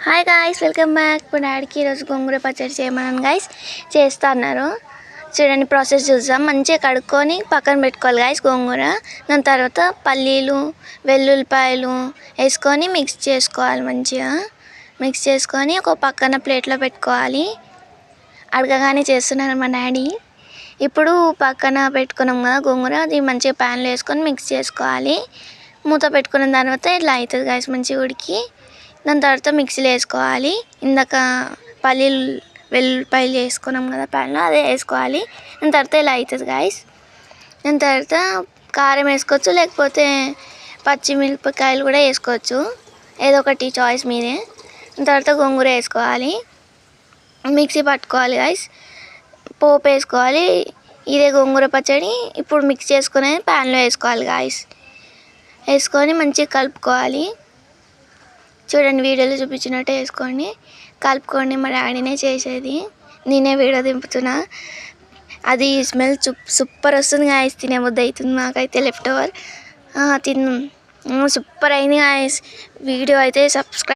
Hi guys, welcome back. ఇప్పుడు డాడీకి ఈరోజు గోంగూర పచ్చడి చేయమన్నాను గాయ్స్. చేస్తున్నారు చూడండి. ప్రాసెస్ చూద్దాం. మంచిగా కడుక్కొని పక్కన పెట్టుకోవాలి గాయ్స్ గోంగూర. దాని తర్వాత పల్లీలు, వెల్లుల్లిపాయలు వేసుకొని మిక్స్ చేసుకోవాలి. మంచిగా మిక్స్ చేసుకొని ఒక పక్కన ప్లేట్లో పెట్టుకోవాలి. అడగగానే చేస్తున్నారు మా డాడీ. ఇప్పుడు పక్కన పెట్టుకున్నాం కదా గోంగూర, అది మంచిగా ప్యాన్లో వేసుకొని మిక్స్ చేసుకోవాలి. మూత పెట్టుకున్న తర్వాత ఇట్లా అవుతుంది గాయ్స్, మంచిగా ఉడికి. దాని తర్వాత మిక్సీలో వేసుకోవాలి. ఇందాక పల్లీలు వెల్లుల్లిపాయలు వేసుకున్నాం కదా ప్యాన్లో, అదే వేసుకోవాలి. దాని తర్వాత ఇలా అవుతుంది గాయ్స్. దాని తర్వాత కారం వేసుకోవచ్చు, లేకపోతే పచ్చిమిరపకాయలు కూడా వేసుకోవచ్చు. ఏదో ఒకటి చాయిస్ మీదే. దాని తర్వాత గోంగూర వేసుకోవాలి, మిక్సీ పట్టుకోవాలి గాయ్స్. పోపు వేసుకోవాలి. ఇదే గోంగూర పచ్చడి. ఇప్పుడు మిక్స్ చేసుకుని ప్యాన్లో వేసుకోవాలి గాయ్స్. వేసుకొని మంచిగా కలుపుకోవాలి. చూడండి, వీడియోలో చూపించినట్టే వేసుకోండి, కలుపుకోండి. మా డాడీనే చేసేది, నేనే వీడియో దింపుతున్నా. అది స్మెల్ సూపర్ వస్తుంది గాయస్. తినే ముద్ద అవుతుంది మాకైతే. లెఫ్ట్ ఓవర్ సూపర్ అయింది గాయస్. వీడియో అయితే సబ్స్క్రైబ్